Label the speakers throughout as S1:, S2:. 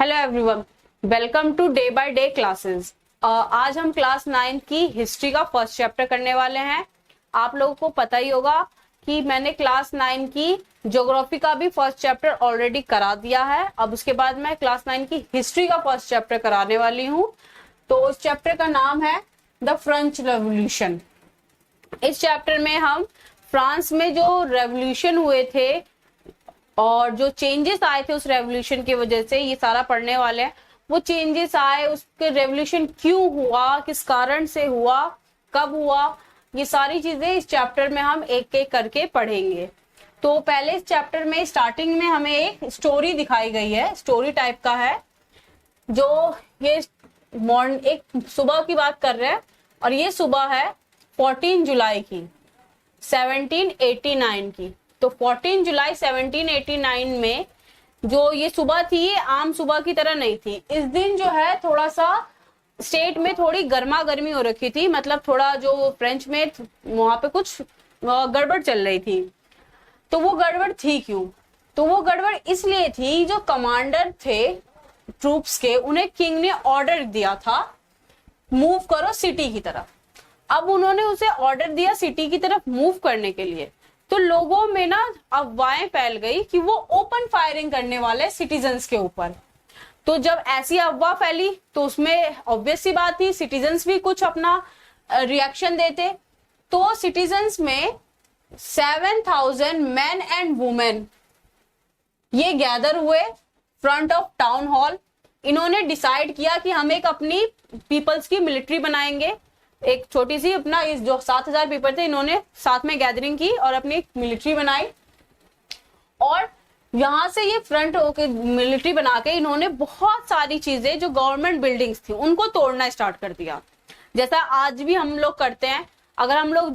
S1: Hello everyone, welcome to day by day classes. आज हम class 9 की हिस्ट्री का फर्स्ट चैप्टर करने वाले हैं। आप लोगों को पता ही होगा कि मैंने क्लास 9 की ज्योग्राफी का भी फर्स्ट चैप्टर ऑलरेडी करा दिया है। अब उसके बाद मैं क्लास 9 की हिस्ट्री का फर्स्ट चैप्टर कराने वाली हूँ। तो उस चैप्टर का नाम है द फ्रेंच रेवोल्यूशन। इस चैप्टर में हम फ्रांस में जो रेवोल्यूशन हुए थे और जो चेंजेस आए थे उस रेवोल्यूशन की वजह से, ये सारा पढ़ने वाले हैं। वो चेंजेस आए, उसके रेवोल्यूशन क्यों हुआ, किस कारण से हुआ, कब हुआ, ये सारी चीजें इस चैप्टर में हम एक एक करके पढ़ेंगे। तो पहले इस चैप्टर में स्टार्टिंग में हमें एक स्टोरी दिखाई गई है, स्टोरी टाइप का है, जो ये एक सुबह की बात कर रहे हैं। और ये सुबह है 14 जुलाई की 1789 की। तो 14 जुलाई 1789 में जो ये सुबह थी, ये आम सुबह की तरह नहीं थी। इस दिन जो है थोड़ा सा स्टेट में थोड़ी गर्मा गर्मी हो रखी थी, मतलब थोड़ा जो फ्रेंच में वहां पे कुछ गड़बड़ चल रही थी। तो वो गड़बड़ थी क्यों? तो वो गड़बड़ इसलिए थी, जो कमांडर थे ट्रूप्स के, उन्हें किंग ने ऑर्डर दिया था मूव करो सिटी की तरफ। अब उन्होंने उसे ऑर्डर दिया सिटी की तरफ मूव करने के लिए, तो लोगों में ना अफवाहें फैल गई कि वो ओपन फायरिंग करने वाले सिटीजन्स के ऊपर। तो जब ऐसी अफवाह फैली तो उसमें ऑब्वियस सी बात थी, सिटीजन्स भी कुछ अपना रिएक्शन देते। तो सिटीजन्स में 7,000 मैन एंड वुमेन ये गैदर हुए फ्रंट ऑफ टाउन हॉल। इन्होंने डिसाइड किया कि हम एक अपनी पीपल्स की मिलिट्री बनाएंगे। एक छोटी सी अपना, इस जो 7,000 पीपल थे, इन्होंने साथ में गैदरिंग की और अपनी एक मिलिट्री बनाई। और यहां से ये फ्रंट होके मिलिट्री बना के इन्होंने बहुत सारी चीजें, जो गवर्नमेंट बिल्डिंग्स थी, उनको तोड़ना स्टार्ट कर दिया। जैसा आज भी हम लोग करते हैं, अगर हम लोग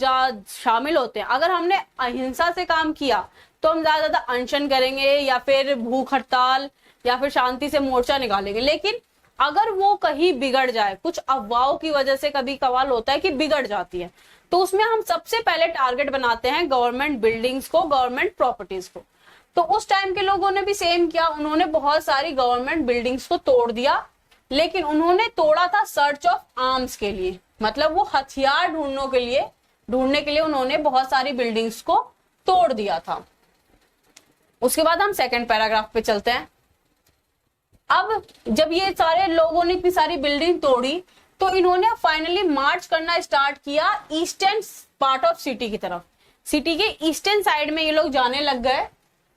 S1: शामिल होते हैं, अगर हमने अहिंसा से काम किया तो हम ज्यादा अनशन करेंगे या फिर भूख हड़ताल या फिर शांति से मोर्चा निकालेंगे। लेकिन अगर वो कहीं बिगड़ जाए, कुछ अफवाहों की वजह से कभी कभार होता है कि बिगड़ जाती है, तो उसमें हम सबसे पहले टारगेट बनाते हैं गवर्नमेंट बिल्डिंग्स को, गवर्नमेंट प्रॉपर्टीज को। तो उस टाइम के लोगों ने भी सेम किया, उन्होंने बहुत सारी गवर्नमेंट बिल्डिंग्स को तोड़ दिया। लेकिन उन्होंने तोड़ा था सर्च ऑफ आर्म्स के लिए, मतलब वो हथियार ढूंढने के लिए उन्होंने बहुत सारी बिल्डिंग्स को तोड़ दिया था। उसके बाद हम सेकेंड पैराग्राफ पे चलते हैं। अब जब ये सारे लोगों ने इतनी सारी बिल्डिंग तोड़ी, तो इन्होंने फाइनली मार्च करना स्टार्ट किया ईस्टर्न पार्ट ऑफ सिटी की तरफ। सिटी के ईस्टर्न साइड में ये लोग जाने लग गए,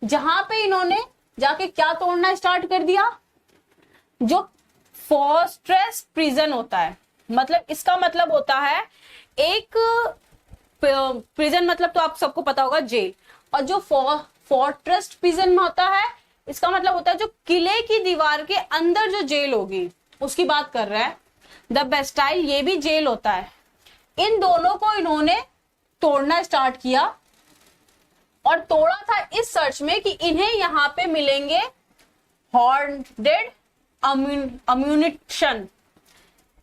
S1: जहां पे इन्होंने जाके क्या तोड़ना स्टार्ट कर दिया, जो फोर्ट्रेस प्रिजन होता है। मतलब इसका मतलब होता है, एक प्रिजन मतलब तो आप सबको पता होगा जेल, और जो फोर्ट्रेस प्रिजन में होता है, इसका मतलब होता है जो किले की दीवार के अंदर जो जेल होगी, उसकी बात कर रहा है। द बेस्टाइल, ये भी जेल होता है। इन दोनों को इन्होंने तोड़ना स्टार्ट किया, और तोड़ा था इस सर्च में कि इन्हें यहाँ पे मिलेंगे हॉर्डेड अम्यूनिशन।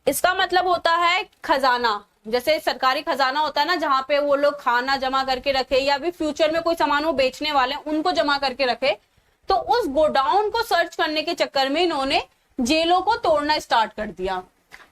S1: इसका मतलब होता है खजाना, जैसे सरकारी खजाना होता है ना, जहां पे वो लोग खाना जमा करके रखे, या भी फ्यूचर में कोई सामान वो बेचने वाले उनको जमा करके रखे। तो उस गोडाउन को सर्च करने के चक्कर में इन्होंने जेलों को तोड़ना स्टार्ट कर दिया।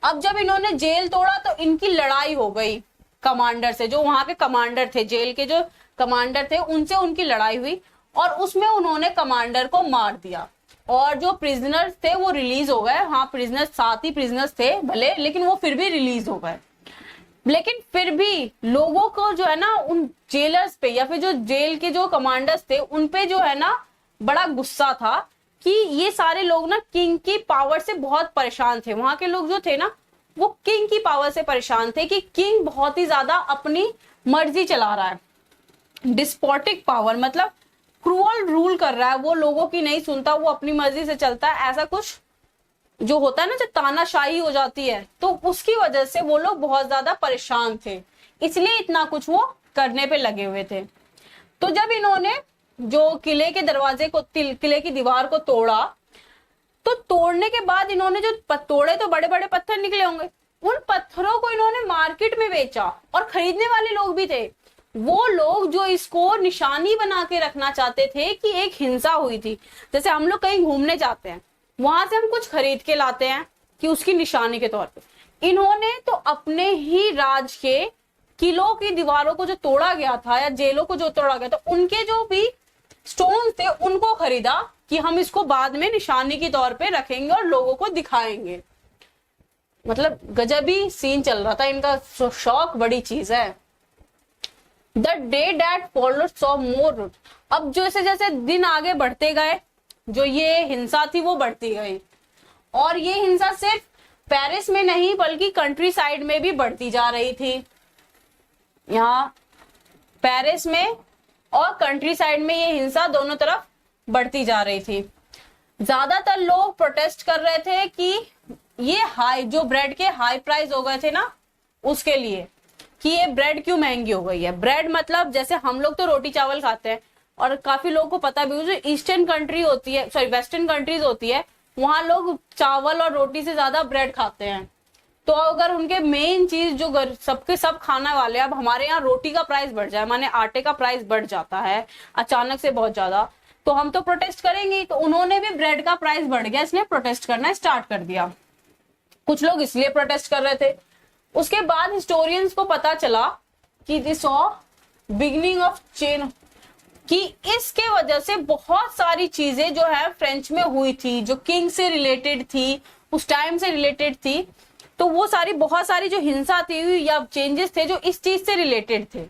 S1: अब जब इन्होंने जेल तोड़ा तो इनकी लड़ाई हो गई कमांडर से, जो वहां के कमांडर थे, जेल के जो कमांडर थे, उनसे उनकी लड़ाई हुई, और उसमें उन्होंने कमांडर को मार दिया। और जो प्रिजनर्स थे वो रिलीज हो गए। हाँ, प्रिजनर्स 7 ही प्रिजनर्स थे भले, लेकिन वो फिर भी रिलीज हो गए। लेकिन फिर भी लोगों को जो है ना, उन जेलर्स पे या फिर जो जेल के जो कमांडर्स थे, उनपे जो है ना बड़ा गुस्सा था कि ये सारे लोग ना किंग की पावर से बहुत परेशान थे। वहां के लोग जो थे ना, वो किंग की पावर से परेशान थे कि किंग बहुत ही ज्यादा अपनी मर्जी चला रहा है। डिस्पोटिक पावर मतलब क्रूअल रूल कर रहा है, वो लोगों की नहीं सुनता, वो अपनी मर्जी से चलता है। ऐसा कुछ जो होता है ना, जो तानाशाही हो जाती है, तो उसकी वजह से वो लोग बहुत ज्यादा परेशान थे, इसलिए इतना कुछ वो करने पे लगे हुए थे। तो जब इन्होंने जो किले के दरवाजे को, किले की दीवार को तोड़ा, तो तोड़ने के बाद इन्होंने जो तोड़े तो बड़े बड़े पत्थर निकले होंगे, उन पत्थरों को इन्होंने मार्केट में बेचा, और खरीदने वाले लोग भी थे। वो लोग जो इसको निशानी बना के रखना चाहते थे कि एक हिंसा हुई थी। जैसे हम लोग कहीं घूमने जाते हैं वहां से हम कुछ खरीद के लाते हैं कि उसकी निशानी के तौर पे। इन्होंने तो अपने ही राज के किलों की दीवारों को जो तोड़ा गया था या जेलों को जो तोड़ा गया था, उनके जो भी स्टोन थे उनको खरीदा कि हम इसको बाद में निशानी के तौर पे रखेंगे और लोगों को दिखाएंगे। मतलब गजबी सीन चल रहा था इनका, शौक बड़ी चीज है। The day that followed saw more. अब जैसे जैसे दिन आगे बढ़ते गए, जो ये हिंसा थी वो बढ़ती गई, और ये हिंसा सिर्फ पेरिस में नहीं बल्कि कंट्री साइड में भी बढ़ती जा रही थी। यहाँ पेरिस में और कंट्री साइड में ये हिंसा दोनों तरफ बढ़ती जा रही थी। ज्यादातर लोग प्रोटेस्ट कर रहे थे कि ये हाई, जो ब्रेड के हाई प्राइस हो गए थे ना, उसके लिए कि ये ब्रेड क्यों महंगी हो गई है। ब्रेड मतलब जैसे हम लोग तो रोटी चावल खाते हैं, और काफी लोगों को पता भी, जो ईस्टर्न कंट्री होती है, सॉरी वेस्टर्न कंट्रीज होती है, वहां लोग चावल और रोटी से ज्यादा ब्रेड खाते हैं। तो अगर उनके मेन चीज जो सबके सब खाने वाले, अब हमारे यहाँ रोटी का प्राइस बढ़ जाए, माने आटे का प्राइस बढ़ जाता है अचानक से बहुत ज्यादा, तो हम तो प्रोटेस्ट करेंगे। तो उन्होंने भी ब्रेड का प्राइस बढ़ गया इसलिए प्रोटेस्ट करना स्टार्ट कर दिया। कुछ लोग इसलिए प्रोटेस्ट कर रहे थे। उसके बाद हिस्टोरियंस को पता चला कि दिस बिगिनिंग ऑफ चेन, कि इसके वजह से बहुत सारी चीजें जो है फ्रेंच में हुई थी, जो किंग से रिलेटेड थी, उस टाइम से रिलेटेड थी। तो वो सारी बहुत सारी जो हिंसा थी या चेंजेस थे जो इस चीज से रिलेटेड थे।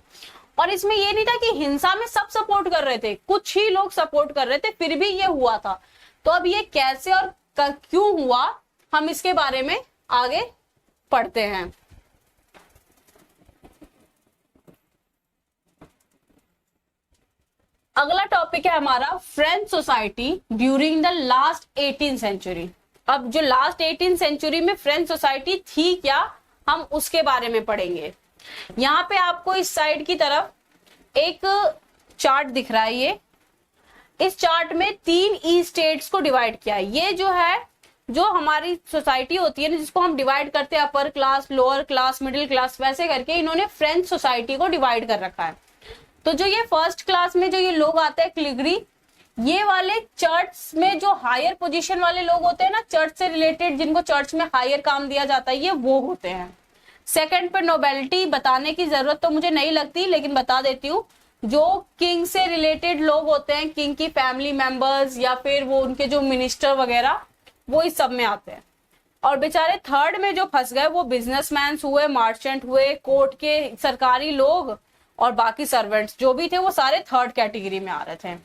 S1: और इसमें ये नहीं था कि हिंसा में सब सपोर्ट कर रहे थे, कुछ ही लोग सपोर्ट कर रहे थे, फिर भी ये हुआ था। तो अब ये कैसे और क्यों हुआ, हम इसके बारे में आगे पढ़ते हैं। अगला टॉपिक है हमारा French society during the last 18th century. अब जो लास्ट 18th सेंचुरी में फ्रेंच सोसाइटी थी क्या, हम उसके बारे में पढ़ेंगे। यहाँ पे आपको इस साइड की तरफ एक चार्ट दिख रहा है। ये इस चार्ट में 3 ई स्टेट्स को डिवाइड किया है। ये जो है, जो हमारी सोसाइटी होती है ना, जिसको हम डिवाइड करते हैं upper class, lower class, middle class, वैसे करके इन्होंने फ्रेंच सोसाइटी को डिवाइड कर रखा है। तो जो ये फर्स्ट क्लास में जो ये लोग आते हैं क्लिगरी, ये वाले चर्च में जो हायर पोजीशन वाले लोग होते हैं ना, चर्च से रिलेटेड, जिनको चर्च में हायर काम दिया जाता है, ये वो होते हैं। सेकंड पे नोबेलिटी, बताने की जरूरत तो मुझे नहीं लगती लेकिन बता देती हूँ, जो किंग से रिलेटेड लोग होते हैं, किंग की फैमिली मेंबर्स या फिर वो उनके जो मिनिस्टर वगैरह, वो इस सब में आते हैं। और बेचारे थर्ड में जो फंस गए वो बिजनेसमैन हुए, मार्चेंट हुए, कोर्ट के सरकारी लोग और बाकी सर्वेंट्स जो भी थे, वो सारे थर्ड कैटेगरी में आ रहे थे।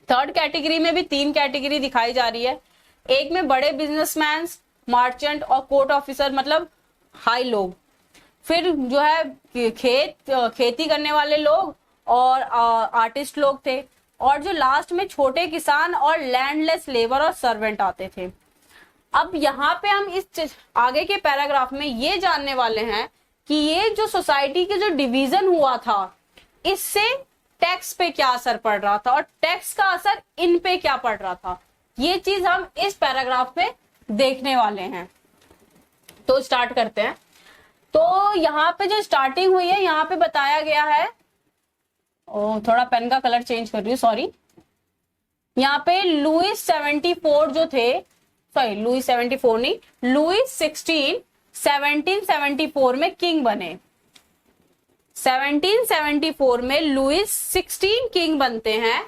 S1: थर्ड कैटेगरी में भी 3 कैटेगरी दिखाई जा रही है। एक में बड़े बिजनेसमैन, मार्चेंट और कोर्ट ऑफिसर, मतलब हाई लोग। फिर जो है खेती करने वाले लोग और आर्टिस्ट लोग थे। और जो लास्ट में छोटे किसान और लैंडलेस लेबर और सर्वेंट आते थे। अब यहाँ पे हम इस आगे के पैराग्राफ में ये जानने वाले हैं कि ये जो सोसाइटी के जो डिवीजन हुआ था, इससे टैक्स पे क्या असर पड़ रहा था और टैक्स का असर इन पे क्या पड़ रहा था, ये चीज हम इस पैराग्राफ पे देखने वाले हैं। तो स्टार्ट करते हैं। तो यहाँ पे जो स्टार्टिंग हुई है, यहाँ पे बताया गया है, थोड़ा पेन का कलर चेंज कर रही हूँ, सॉरी। यहाँ पे लुइस 74 जो थे, सॉरी लुइस 74 नहीं, लुइस 16 1774 में किंग बने। 1774 में लुइस 16 किंग बनते हैं।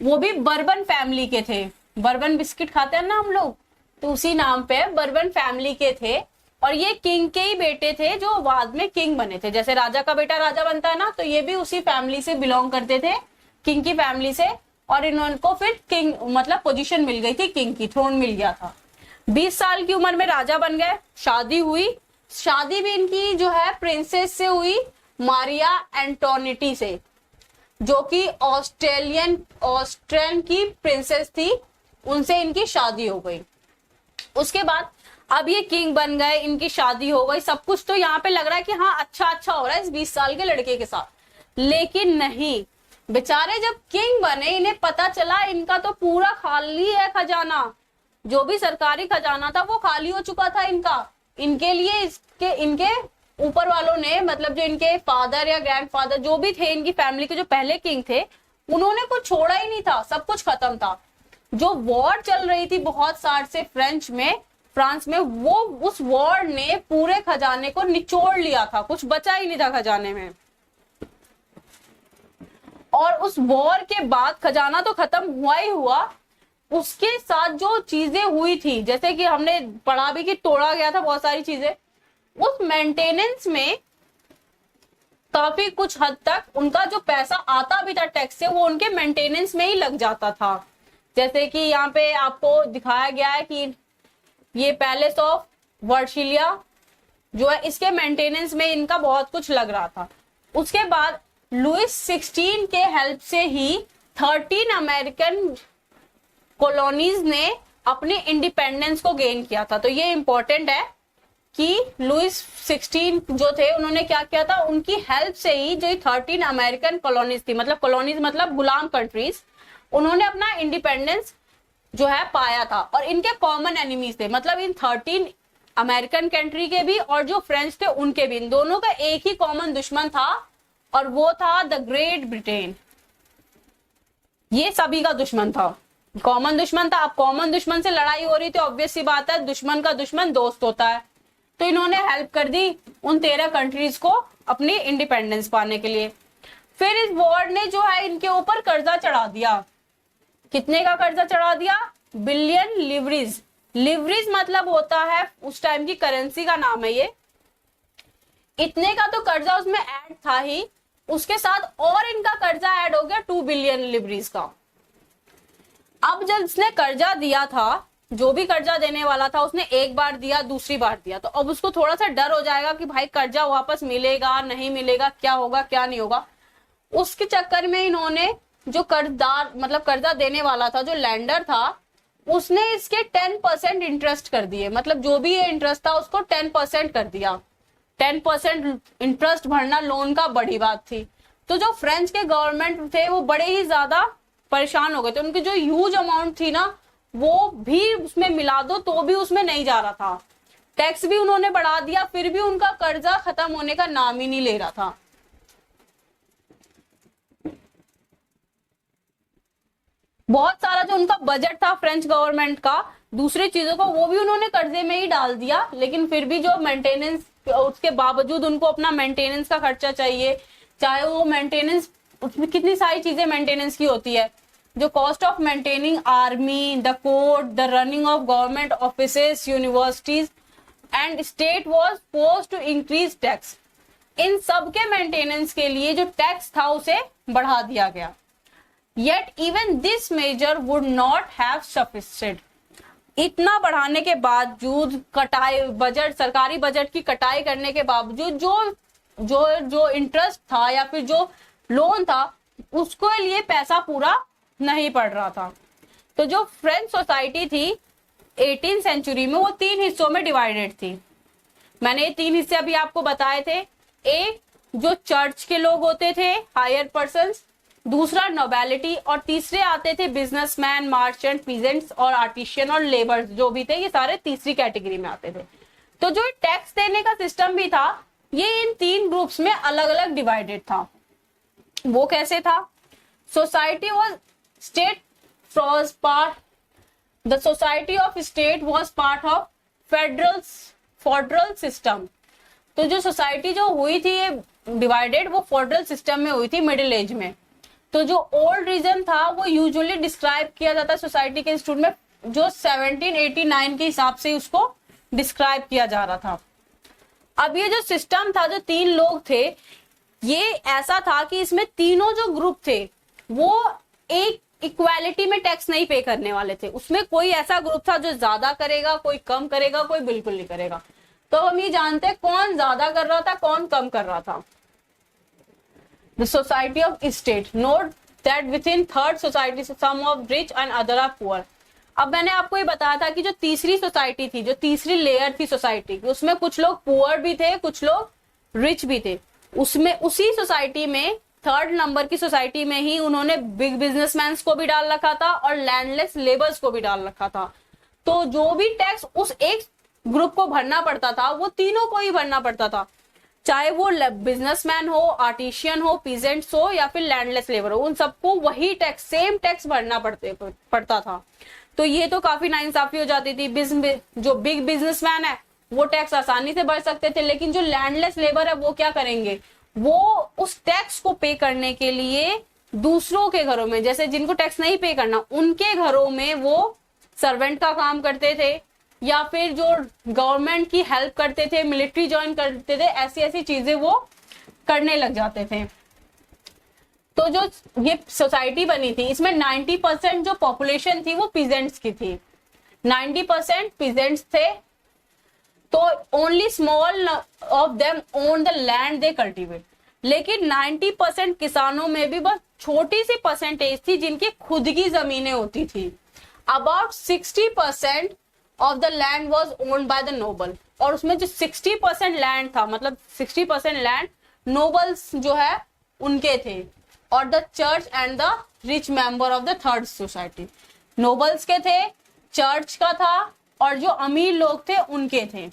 S1: वो भी बर्बन फैमिली के थे। बर्बन बिस्किट खाते हैं ना हम लोग, तो उसी नाम पे बर्बन फैमिली के थे। और ये किंग के ही बेटे थे जो बाद में किंग बने थे। जैसे राजा का बेटा राजा बनता है ना, तो ये भी उसी फैमिली से बिलोंग करते थे, किंग की फैमिली से। और इनको फिर किंग मतलब पोजीशन मिल गई थी, किंग की थ्रोन मिल गया था। 20 साल की उम्र में राजा बन गए। शादी हुई। शादी भी इनकी जो है प्रिंसेस से हुई, मारिया एंटोनिटी से, जो कि ऑस्ट्रियन की प्रिंसेस थी, उनसे इनकी शादी हो गई। उसके बाद अब ये किंग बन गए, इनकी शादी हो गई, सब कुछ तो यहाँ पे लग रहा है कि हाँ अच्छा हो रहा है इस 20 साल के लड़के के साथ। लेकिन नहीं, बेचारे जब किंग बने, इन्हें पता चला इनका तो पूरा खाली है खजाना। जो भी सरकारी खजाना था वो खाली हो चुका था इनका। इनके लिए इनके ऊपर वालों ने, मतलब जो इनके फादर या ग्रैंडफादर जो भी थे, इनकी फैमिली के जो पहले किंग थे, उन्होंने कुछ छोड़ा ही नहीं था, सब कुछ खत्म था। जो वॉर चल रही थी बहुत साल से फ्रांस में, वो उस वॉर ने पूरे खजाने को निचोड़ लिया था, कुछ बचा ही नहीं था खजाने में। और उस वॉर के बाद खजाना तो खत्म हुआ ही हुआ, उसके साथ जो चीजें हुई थी, जैसे कि हमने पढ़ा भी कि तोड़ा गया था बहुत सारी चीजें, उस मेंटेनेंस में काफी कुछ हद तक उनका जो पैसा आता भी था टैक्स से, वो उनके मेंटेनेंस में ही लग जाता था। जैसे कि यहाँ पे आपको दिखाया गया है कि ये पैलेस ऑफ वर्सिलिया जो है, इसके मेंटेनेंस में इनका बहुत कुछ लग रहा था। उसके बाद लुइस 16 के हेल्प से ही 13 अमेरिकन कॉलोनीज ने अपने इंडिपेंडेंस को गेन किया था। तो ये इंपॉर्टेंट है कि लुइस 16 जो थे उन्होंने क्या किया था, उनकी हेल्प से ही जो 13 अमेरिकन कॉलोनीज थी, मतलब कॉलोनीज मतलब गुलाम कंट्रीज, उन्होंने अपना इंडिपेंडेंस जो है पाया था। और इनके कॉमन एनिमीज थे, मतलब इन 13 अमेरिकन कंट्री के भी और जो फ्रेंच थे उनके भी, इन दोनों का एक ही कॉमन दुश्मन था, और वो था द ग्रेट ब्रिटेन। ये सभी का दुश्मन था, कॉमन दुश्मन था। अब कॉमन दुश्मन से लड़ाई हो रही थी, ऑब्वियस सी बात है दुश्मन का दुश्मन दोस्त होता है। तो इन्होंने हेल्प कर दी उन 13 कंट्रीज को अपनी इंडिपेंडेंस पाने के लिए। फिर इस वॉर ने जो है इनके ऊपर कर्जा चढ़ा दिया। कितने का कर्जा चढ़ा दिया? बिलियन लिवरीज। लिवरीज मतलब होता है उस टाइम की करेंसी का नाम है ये। इतने का तो कर्जा उसमें ऐड था ही, उसके साथ और इनका कर्जा ऐड हो गया 2 बिलियन लिवरीज का। अब जब इसने कर्जा दिया था, जो भी कर्जा देने वाला था उसने एक बार दिया, दूसरी बार दिया, तो अब उसको थोड़ा सा डर हो जाएगा कि भाई कर्जा वापस मिलेगा नहीं मिलेगा, क्या होगा क्या नहीं होगा। उसके चक्कर में इन्होंने जो कर्जदार मतलब कर्जा देने वाला था, जो लैंडर था, उसने इसके 10% इंटरेस्ट कर दिए। मतलब जो भी ये इंटरेस्ट था उसको 10% कर दिया। 10% इंटरेस्ट भरना लोन का बड़ी बात थी। तो जो फ्रेंच के गवर्नमेंट थे वो बड़े ही ज्यादा परेशान हो गए थे। उनकी जो ह्यूज अमाउंट थी ना, वो भी उसमें मिला दो तो भी उसमें नहीं जा रहा था। टैक्स भी उन्होंने बढ़ा दिया, फिर भी उनका कर्जा खत्म होने का नाम ही नहीं ले रहा था। बहुत सारा जो उनका बजट था फ्रेंच गवर्नमेंट का दूसरी चीजों को, वो भी उन्होंने कर्जे में ही डाल दिया। लेकिन फिर भी जो मेंटेनेंस, उसके बावजूद उनको अपना मेंटेनेंस का खर्चा चाहिए, चाहे वो मेंटेनेंस, उसमें कितनी सारी चीजें मेंटेनेंस की होती है। जो cost of maintaining army, the court, the running of government offices, universities and state was forced to increase tax. इन सब के मेंटेनेंस के लिए जो टैक्स था उसे बढ़ा दिया गया। Yet even this measure would not have sufficed. इतना बढ़ाने के बावजूद, कटाई बजट, सरकारी बजट की कटाई करने के बावजूद जो इंटरेस्ट था या फिर जो लोन था उसको लिए पैसा पूरा नहीं पड़ रहा था। तो जो फ्रेंच सोसाइटी थी 18th सेंचुरी में, वो 3 हिस्सों में डिवाइडेड थी। मैंने ये 3 हिस्से अभी आपको बताए थे। एक जो चर्च के लोग होते थे, हायर पर्सन्स, दूसरा नोबेलिटी, और तीसरे आते थे बिजनेसमैन, मार्चेंट, पीजेंट्स और आर्टिशियन और लेबर्स जो भी थे, ये सारे तीसरी कैटेगरी में आते थे। तो जो टैक्स देने का सिस्टम भी था ये इन 3 ग्रुप्स में अलग अलग डिवाइडेड था। वो कैसे था? Society was state was part, the society of state was part of federal system. तो जो सोसाइटी जो हुई थी ये डिवाइडेड, वो फेडरल सिस्टम में हुई थी मिडिल एज में। तो जो ओल्ड रीजन था वो यूजुअली डिस्क्राइब किया जाता है सोसाइटी के इंस्टीट्यूट में, जो 1789 के हिसाब से उसको डिस्क्राइब किया जा रहा था। अब ये जो सिस्टम था, जो 3 लोग थे, ये ऐसा था कि इसमें तीनों जो ग्रुप थे वो एक इक्वालिटी में टैक्स नहीं पे करने वाले थे। उसमें कोई ऐसा ग्रुप था जो ज्यादा करेगा, कोई कम करेगा, कोई बिल्कुल नहीं करेगा। तो हम ये जानते हैं कौन ज्यादा कर रहा था, कौन कम कर रहा था। The society of state. Note that within third society some of rich and other are poor. अब मैंने आपको ये बताया था कि जो तीसरी सोसाइटी थी, जो तीसरी लेयर थी सोसाइटी की, उसमें कुछ लोग पुअर भी थे, कुछ लोग रिच भी थे। उसमें उसी सोसाइटी में 3rd नंबर की सोसाइटी में ही उन्होंने बिग बिजनेसमैन को भी डाल रखा था और लैंडलेस लेबर्स को भी डाल रखा था। तो जो भी टैक्स उस एक ग्रुप को भरना पड़ता था वो तीनों को ही भरना पड़ता था, चाहे वो बिजनेसमैन हो, आर्टिशियन हो, पीजेंट्स हो या फिर लैंडलेस लेबर हो, उन सबको वही टैक्स, सेम टैक्स भरना पड़ता था। तो ये तो काफी नाइंसाफी हो जाती थी। जो बिग बिजनेसमैन है वो टैक्स आसानी से भर सकते थे, लेकिन जो लैंडलेस लेबर है वो क्या करेंगे, वो उस टैक्स को पे करने के लिए दूसरों के घरों में, जैसे जिनको टैक्स नहीं पे करना उनके घरों में वो सर्वेंट का काम करते थे, या फिर जो गवर्नमेंट की हेल्प करते थे, मिलिट्री ज्वाइन करते थे, ऐसी ऐसी चीजें वो करने लग जाते थे। तो जो ये सोसाइटी बनी थी इसमें 90% जो पॉपुलेशन थी वो पीजेंट्स की थी, 90% पीजेंट्स थे। तो only small of them own the land they cultivate, लेकिन 90% किसानों में भी बस छोटी सी परसेंटेज थी जिनकी खुद की जमीनें होती थी। About 60% of the land was owned by the noble, और उसमें जो 60% लैंड था, मतलब 60% लैंड नोबल्स जो है उनके थे, और the church and the rich member of the third society, nobles के थे, चर्च का था, और जो अमीर लोग थे उनके थे।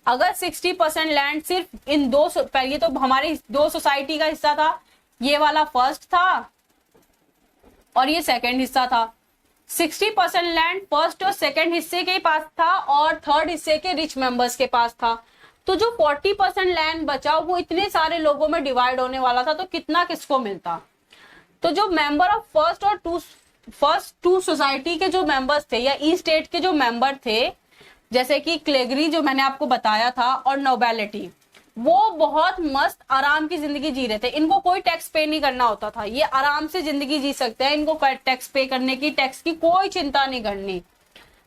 S1: अगर 60% लैंड सिर्फ इन दो, ये तो हमारी दो सोसाइटी का हिस्सा था, ये वाला फर्स्ट था और ये सेकंड हिस्सा था। 60% लैंड फर्स्ट और सेकंड हिस्से के पास था और थर्ड हिस्से के रिच मेंबर्स के पास था। तो जो 40% लैंड बचा वो इतने सारे लोगों में डिवाइड होने वाला था, तो कितना किसको मिलता। तो जो member of first two society के जो मेंबर्स थे, या ई स्टेट के जो मेंबर थे, जैसे कि क्लेगरी जो मैंने आपको बताया था, और नोबेलिटी, वो बहुत मस्त आराम की जिंदगी जी रहे थे। इनको कोई टैक्स पे नहीं करना होता था, ये आराम से जिंदगी जी सकते हैं, इनको टैक्स पे करने की, टैक्स की कोई चिंता नहीं करनी,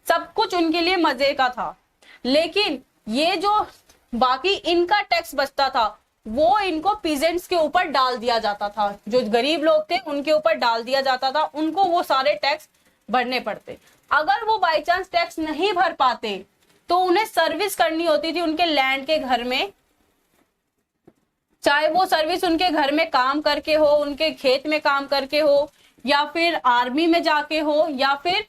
S1: सब कुछ उनके लिए मजे का था। लेकिन ये जो बाकी इनका टैक्स बचता था वो इनको पीजेंट्स के ऊपर डाल दिया जाता था, जो गरीब लोग थे उनके ऊपर डाल दिया जाता था, उनको वो सारे टैक्स भरने पड़ते। अगर वो बाई चांस टैक्स नहीं भर पाते तो उन्हें सर्विस करनी होती थी उनके लैंड के घर में, चाहे वो सर्विस उनके घर में काम करके हो, उनके खेत में काम करके हो, या फिर आर्मी में जाके हो, या फिर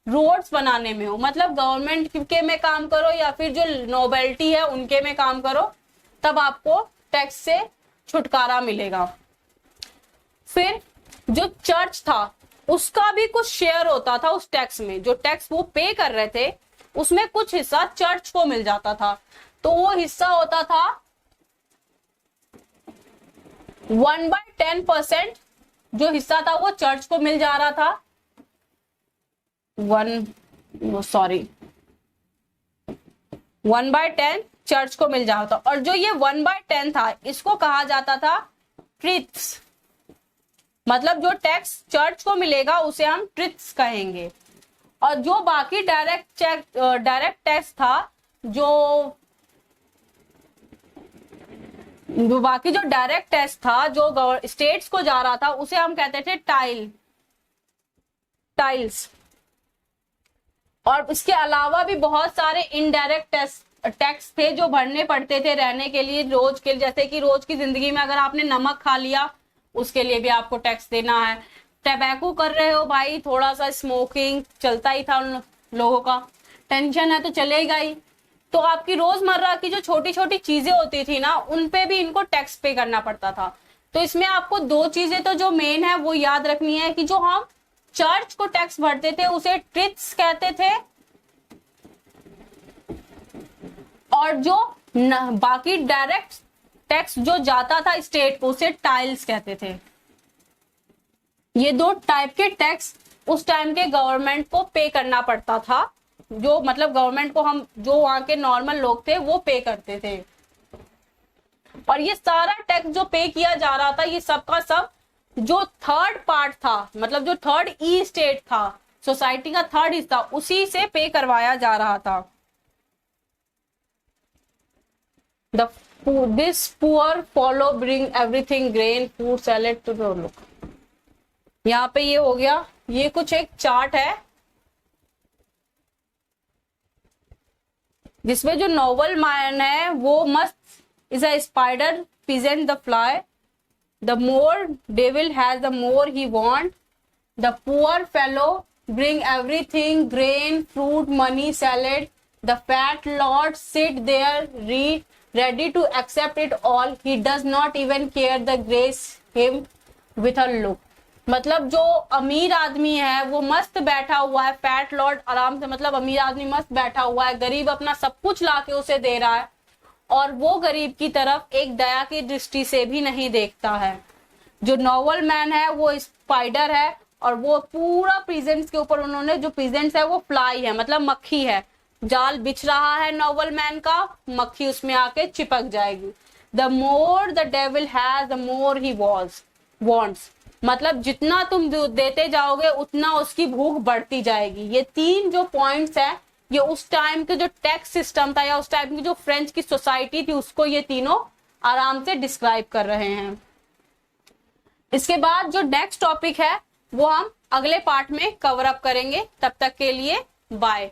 S1: रोड्स बनाने में हो। मतलब गवर्नमेंट के में काम करो या फिर जो नोबेलिटी है उनके में काम करो, तब आपको टैक्स से छुटकारा मिलेगा। फिर जो चर्च था उसका भी कुछ शेयर होता था उस टैक्स में, जो टैक्स वो पे कर रहे थे उसमें कुछ हिस्सा चर्च को मिल जाता था। तो वो हिस्सा होता था 1/10%, जो हिस्सा था वो चर्च को मिल जा रहा था। 1/10 चर्च को मिल जाता था, और जो ये 1/10 था इसको कहा जाता था ट्रिथ्स। मतलब जो टैक्स चर्च को मिलेगा उसे हम ट्रिथ्स कहेंगे। और जो बाकी डायरेक्ट टैक्स था, जो बाकी जो डायरेक्ट टैक्स था जो स्टेट्स को जा रहा था उसे हम कहते थे टाइल्स। और इसके अलावा भी बहुत सारे इनडायरेक्ट टैक्स थे जो भरने पड़ते थे रहने के लिए, रोज के, जैसे कि रोज की जिंदगी में अगर आपने नमक खा लिया उसके लिए भी आपको टैक्स देना है। टबैको कर रहे हो भाई, थोड़ा सा स्मोकिंग चलता ही था उन लोगों का, टेंशन है तो चलेगा ही। तो आपकी रोजमर्रा की जो छोटी छोटी चीजें होती थी ना उन पे भी इनको टैक्स पे करना पड़ता था। तो इसमें आपको दो चीजें तो जो मेन है वो याद रखनी है कि जो हम चर्च को टैक्स भरते थे उसे ट्रिथ्स कहते थे, और जो बाकी डायरेक्ट टैक्स जो जाता था स्टेट को उसे टाइल्स कहते थे। ये दो टाइप के टैक्स उस टाइम के गवर्नमेंट को पे करना पड़ता था, जो मतलब गवर्नमेंट को हम जो वहां के नॉर्मल लोग थे वो पे करते थे। और ये सारा टैक्स जो पे किया जा रहा था ये सबका सब जो थर्ड पार्ट था, मतलब जो थर्ड ई स्टेट था, सोसाइटी का थर्ड हिस्सा, उसी से पे करवाया जा रहा था। This poor follow bring everything grain food salad to the look। यहाँ पे ये हो गया, ये कुछ एक चार्ट है जिसमें जो नोबल मैन है वो मस्त is a spider peasant the fly, the more devil has the more he want, the poor fellow bring everything grain fruit money salad, the fat lord sit there read ready to accept it all. He does not even care the grace him with a look. मतलब जो अमीर आदमी है वो मस्त बैठा हुआ है, फैट लॉर्ड आराम से, मतलब अमीर आदमी मस्त बैठा हुआ है, गरीब अपना सब कुछ लाके उसे दे रहा है और वो गरीब की तरफ एक दया की दृष्टि से भी नहीं देखता है। जो नॉवल मैन है वो स्पाइडर है और वो पूरा प्रेजेंट्स के ऊपर, उन्होंने जो प्रेजेंट्स है वो फ्लाई है, मतलब मक्खी है। जाल बिछ रहा है नॉवल मैन का, मक्खी उसमें आके चिपक जाएगी। The more the devil has the more he wants, मतलब जितना तुम देते जाओगे उतना उसकी भूख बढ़ती जाएगी। ये तीन जो पॉइंट्स है ये उस टाइम के जो टैक्स सिस्टम था या उस टाइम की जो फ्रेंच की सोसाइटी थी उसको ये तीनों आराम से डिस्क्राइब कर रहे हैं। इसके बाद जो नेक्स्ट टॉपिक है वो हम अगले पार्ट में कवर अप करेंगे। तब तक के लिए बाय।